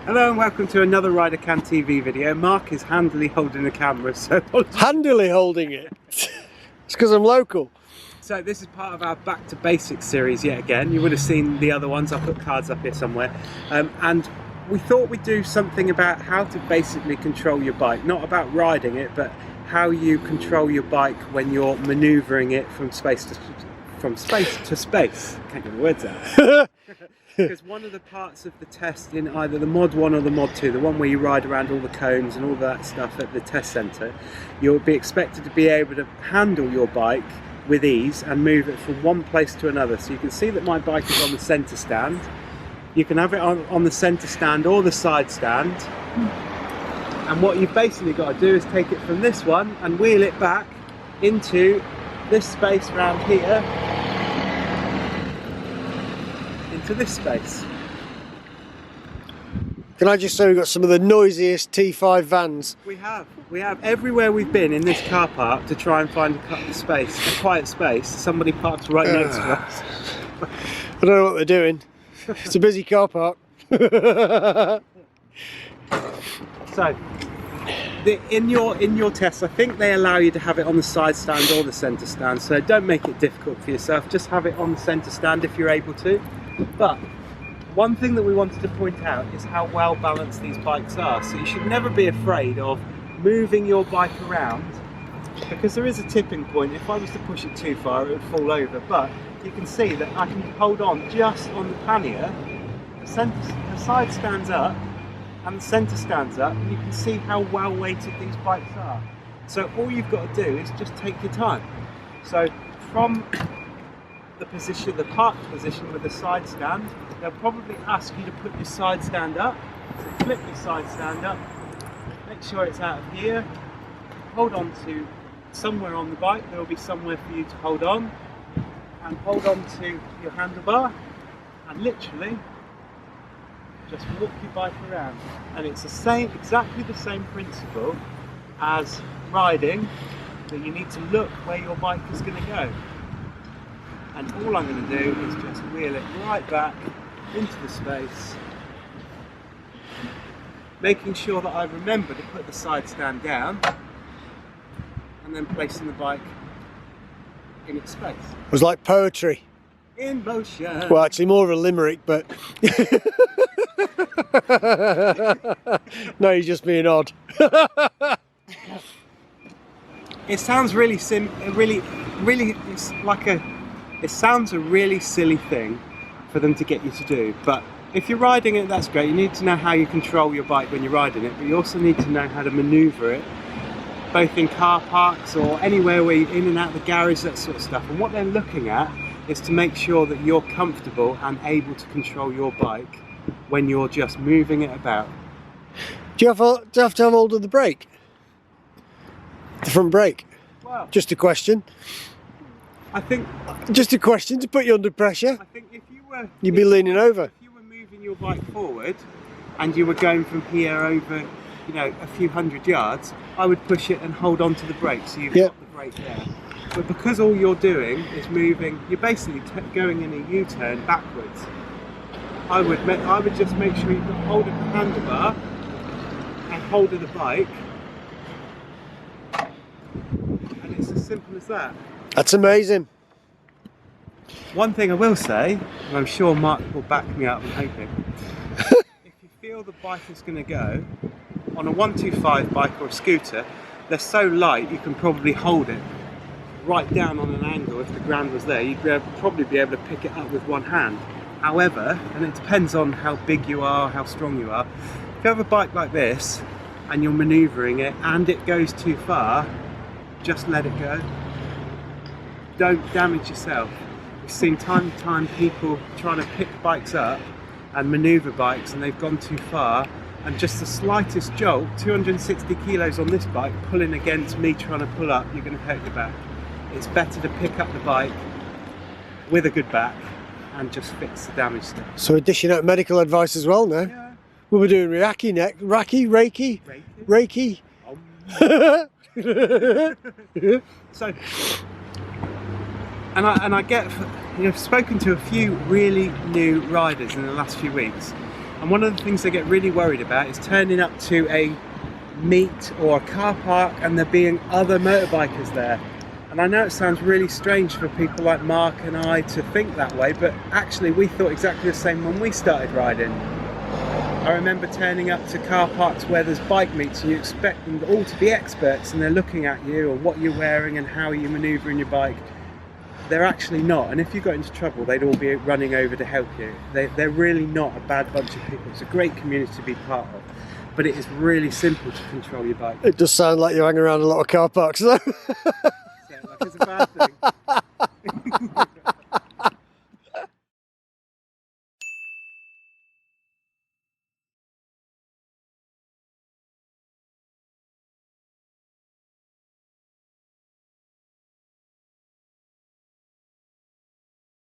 Hello and welcome to another RiderCamTV video. Mark is handily holding the camera, so handily holding it. It's because I'm local. So this is part of our Back to Basics series yet again. You would have seen the other ones. I'll put cards up here somewhere. And we thought we'd do something about how to basically control your bike. Not about riding it, but how you control your bike when you're manoeuvring it from space to space. Can't get the words out. Because one of the parts of the test in either the Mod 1 or the Mod 2, the one where you ride around all the cones and all that stuff at the test centre, you'll be expected to be able to handle your bike with ease and move it from one place to another. So you can see that my bike is on the centre stand. You can have it on the centre stand or the side stand. And what you've basically got to do is take it from this one and wheel it back into this space around here, into this space. Can I just say we've got some of the noisiest T5 vans? We have everywhere we've been in this car park to try and find a quiet space. Somebody parks right next to us. I don't know what they're doing. It's a busy car park. So, in your tests, I think they allow you to have it on the side stand or the centre stand. So don't make it difficult for yourself. Just have it on the centre stand if you're able to. But one thing that we wanted to point out is how well balanced these bikes are. So you should never be afraid of moving your bike around, because there is a tipping point. If I was to push it too far, it would fall over. But you can see that I can hold on just on the pannier. The side stands up and the centre stands up, and you can see how well weighted these bikes are. So all you've got to do is just take your time. So from the position, the parked position with the side stand, they'll probably ask you to put your side stand up. So flip your side stand up, make sure it's out of here, hold on to somewhere on the bike. There will be somewhere for you to hold on, and hold on to your handlebar, and literally just walk your bike around. And it's the same, exactly the same principle as riding, that you need to look where your bike is going to go. And all I'm going to do is just wheel it right back into the space, making sure that I remember to put the side stand down, and then placing the bike in its space. It was like poetry. In motion. Well, actually more of a limerick, but no, you're just being odd. It sounds really it sounds a really silly thing for them to get you to do, but if you're riding it, that's great. You need to know how you control your bike when you're riding it, but you also need to know how to manoeuvre it, both in car parks or anywhere where you're in and out of the garage, that sort of stuff. And what they're looking at is to make sure that you're comfortable and able to control your bike when you're just moving it about. Do you have to have hold of the brake? The front brake? Well, just a question. I think... Just a question to put you under pressure. I think if you were... You'd be leaning over. If you were moving your bike forward and you were going from here over, you know, a few hundred yards, I would push it and hold on to the brake, so you've got the brake there. But because all you're doing is moving, you're basically going in a U-turn backwards. I would just make sure you've got hold of the handlebar and hold of the bike, and it's as simple as that. That's amazing. One thing I will say, and I'm sure Mark will back me up, I'm hoping, if you feel the bike is going to go, on a 125 bike or a scooter, they're so light you can probably hold it right down on an angle. If the ground was there, you'd probably be able to pick it up with one hand. However, and it depends on how big you are, how strong you are, if you have a bike like this and you're manoeuvring it and it goes too far, just let it go. Don't damage yourself. We've seen time and time people trying to pick bikes up and manoeuvre bikes, and they've gone too far, and just the slightest jolt, 260 kilos on this bike pulling against me trying to pull up, you're going to hurt your back. It's better to pick up the bike with a good back and just fix the damage stuff. So we're dishing out medical advice as well now. Yeah. We'll be doing Reiki next. Reiki. So, and I get, you know, I've spoken to a few really new riders in the last few weeks, And one of the things they get really worried about is turning up to a meet or a car park and there being other motorbikers there. And I know it sounds really strange for people like Mark and I to think that way, but actually we thought exactly the same when we started riding. I remember turning up to car parks where there's bike meets and you expect them all to be experts and they're looking at you or what you're wearing and how you're manoeuvring your bike. They're actually not, and if you got into trouble they'd all be running over to help you. They're really not a bad bunch of people. It's a great community to be part of, but it is really simple to control your bike. It does sound like you hang around a lot of car parks though. So, like, it's a bad thing.